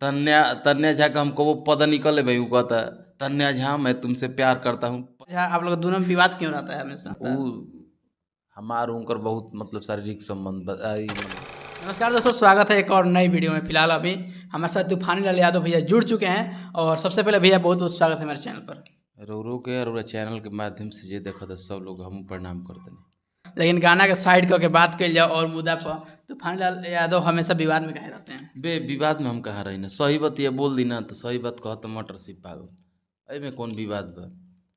तन्या तन्या झा का हमको वो पद निकले भाई, वो कहता तन्या झा मैं तुमसे प्यार करता हूँ। अच्छा, आप लोग दोनों में विवाद क्यों रहता है हमेशा? वो हमार उनकर बहुत मतलब शारीरिक संबंध नमस्कार दोस्तों, स्वागत है एक और नई वीडियो में। फिलहाल अभी हमारे साथ तूफानी लाल यादव भैया जुड़ चुके हैं और सबसे पहले भैया बहुत बहुत स्वागत है मेरे चैनल पर। रो के और चैनल के माध्यम से जे देखा तो सब लोग हम प्रणाम करते हैं। लेकिन गाना के साइड करके बात कर जाओ और मुद्दा पर, तूफानी लाल यादव हमेशा विवाद में कहे रहते हैं। बे विवाद में हम कहाँ रही ना, सही बात ये बोल दी ना तो सही बात कह तो मटर सी पागल, में कौन विवाद बा।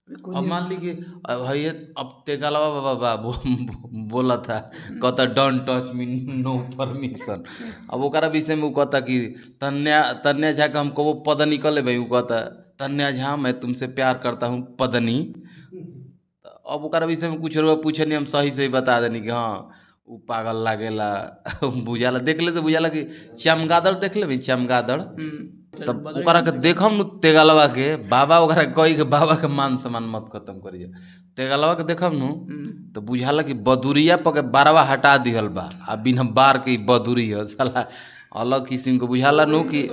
अब मान ली कि भैया अब तेगालवा बाबा बोला था, कहता don't touch me know permission. अब ओकरा विषय में वो कहता कि तन्या झा का हमको वो पद निकले भाई, वो कहता तन्या झा मैं तुमसे प्यार करता हूँ पदनी। अब ओकरा विषय में कुछ पूछे नहीं, हम सही सही बता देनी कि हाँ वो पागल लागेला बुझाला, देख ले तो बुझाला कि चमगादड़ देख ले भाई, चमगादड़ तब ओकरा के देखम नु तेगालवा के बाबा, ओकरा कही के बाबा के मान सम्मान मत खत्म करिए। तेगालवा के देखम नु तो बुझाला कि बदुरिया पर के बारवा हटा दिहल बा, आ बिना बार के बदुरी है साला, अलग किस्म के बुझाला नु कि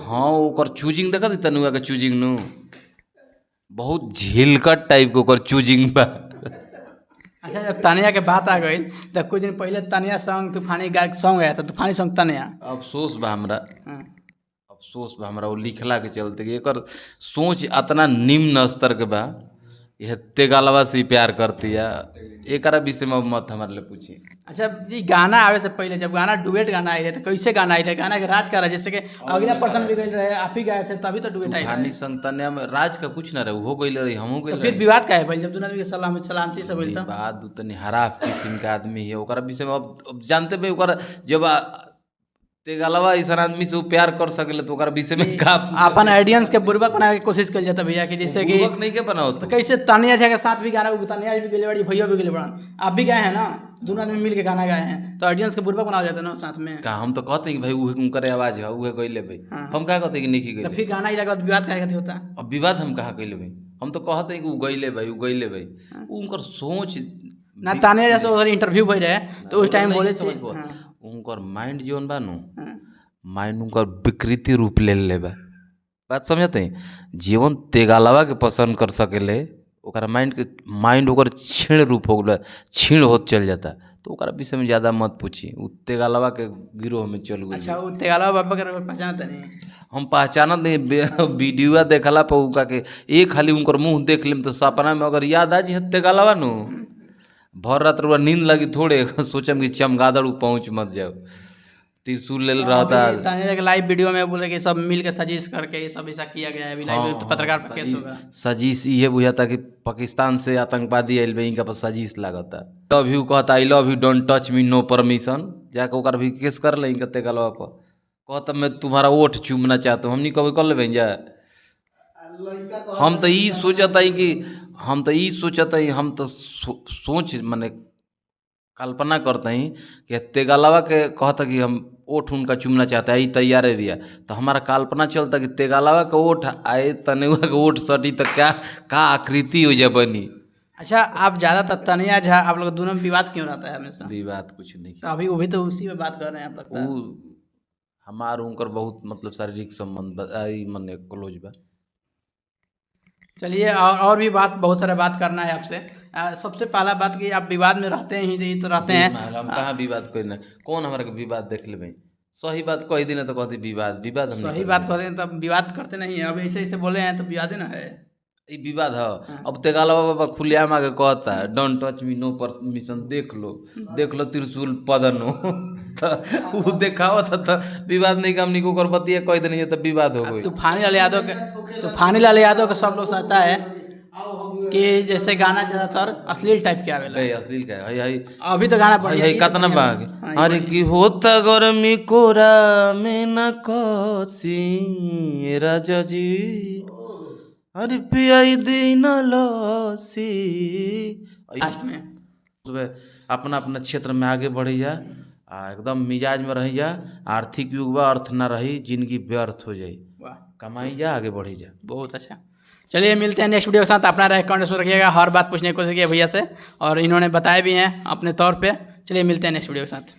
हाँ ओकर चूजिंग देखा दी तनुआ के चूजिंग नु बहुत झिलकट टाइप के ओकर चूजिंग बा। अच्छा, जब तानिया के बात आ गई तो कुछ दिन पहले तानिया सॉन्ग तूफानी सॉन्ग आया था, तूफानी सॉन्ग तानिया। अफसोस बा हमरा, अफसोस बा हमरा वो लिखला के चलते कि एकर सोच इतना निम्न स्तर के बा, यह तेगालवा से प्यार करती है। एक विषय में मत हमारे लिए पूछी। अच्छा जी, गाना आवे से पहले जब गाना डुएट गाना आई है तो कैसे गाना आई है? गाना के राज का रहा, जैसे कि अगला पर्सन भी गए रहे, आप ही गाए थे तभी तो डुएट आई है। संतन्या में राज का कुछ ना रहे, हो गई रही, हम हो गई। फिर विवाद का है भाई, जब दोनों आदमी के सलामती से बोलता विवाद उतनी हराब किस्म का आदमी है, ओकरा विषय में अब जानते भाई ओकरा जब तेगालवा ऐसा आदमी से वो प्यार कर सकेले तो ओकरा विषय में का अपन ऑडियंस के बुर्बक बनाने की कोशिश कर जाता भैया कि जैसे कि नहीं के बनाओ तो कैसे तानिया झा के साथ भी गाना, तानिया भी गले बड़ी, भैया भी गले बड़ा, आप भी गाए हैं ना, दोनों आदमी मिल के गाना गाए हैं तो ऑडियंस के बुर्बक बनाया जाता है ना साथ में। का हम तो कहते हैं कि भाई उहे उनकर आवाज है, उहे गइले भाई, हम कहा कहते हैं कि नहीं गइले, फिर गाना ही लगा विवाद काहे कहते होता? अब विवाद हम कहा गइले भाई, हम तो कहते हैं कि वो गइले भाई, वो गइले भाई, उनकर सोच ना तानिया जैसे उधर इंटरव्यू भई रहे तो उस टाइम बोले थे उनकर माइंड जोन बा नु, माइंड उनकर विकृति रूप ले ले बा। बात समझते हैं, जीवन तेगालवा के पसंद कर सकेले, ओकरा माइंड ओकर छीण रूप हो गया, छीण होत चल जाता, तो ओकरा विषय में ज़्यादा मत पूछी। वो तेगालवा के गिरोह में चल गई। अच्छा, वो तेगालवा बाबा के पहचानते नहीं? हम पहचानत नहीं, वीडियो देखला पर उनका के एक खाली उनकर मुँह देख लेम तो सपना में अगर याद आ जी तेगालवा नु, भर रात रुआ नींद लगी थोड़े सोचम कि चमगादड़ पहुँच मत जाओ, त्रिशूल ले रहता। तानिया के लाइव वीडियो में बोले कि सब मिल के साजिश करके सब ऐसा किया गया है, अभी लाइव पत्रकार पर केस होगा। साजिश ये बुझाता कि पाकिस्तान से आतंकवादी आइल बा, इनका पर साजिश लागता। लव यू कहता, I love you don't touch me know permission, जाके ओकर भी केस कर ले इनका तेगालवा पर, कहता मैं तुम्हारा ओठ चूमना चाहता हूँ, हमनी कभी कर ले जा। हम तो ई सोचता ही हम तो सोच मने कल्पना करते हैं कि तेगालवा के कहता कि हम ओठ उनका चुमना चाहता है, तैयार है भैया, तो हमारा कल्पना चलता कि तेगालवा का ओठ आए, तनेवा का ओठ सटी तो क्या का आकृति हो जाए बनी। अच्छा, आप ज़्यादातर तनिया झा आप लोग दोनों में विवाद क्यों रहता है हमेशा? विवाद कुछ नहीं, तो अभी वो भी तो उसी में बात कर रहे हैं, आप लगता है हमार उनकर बहुत मतलब शारीरिक संबंध मने क्लोज बा। चलिए, और भी बात बहुत सारा बात करना है आपसे। सबसे पहला बात कि आप विवाद में रहते ही तो रहते हैं, हम कहाँ विवाद करना, कौन हमारे के विवाद देख ले भाई, सही बात कह दी ना तो कहते विवाद विवाद, सही बात कहते हैं तब विवाद करते नहीं है। अब ऐसे बोले हैं तो विवाद ना है, ये विवाद है। अब तेगालवा बाबा खुलेआम आके कहता है don't touch me know permission, देख लो त्रिशूल पदनो तो वो देखावा था तो विवाद नहीं का, हमनी को कर बतिया कह देनी है तो विवाद हो गई। तूफानी लाल यादव का सब लोग सोचता है कि जैसे गाना ज़्यादातर अश्लील टाइप के आवेला। अश्लील का है अभी तो गाना बढ़िया है कितना बाग, अरे की होता गर्मी कोरा में न कोसी राजा जी, अरे पियाई दिन लसी। लास्ट में सुबह अपना अपना क्षेत्र में आगे बढ़ी जा, एकदम मिजाज में रही जा, आर्थिक युग बा, अर्थ ना रही, जिंदगी व्यर्थ हो जाई, कमाई जा, आगे बढ़ी जा। बहुत अच्छा, चलिए मिलते हैं नेक्स्ट वीडियो के साथ। अपना राय कमेंट में रखिएगा, हर बात पूछने की कोशिश किया भैया से और इन्होंने बताया भी हैं अपने तौर पे। चलिए मिलते हैं नेक्स्ट वीडियो के साथ।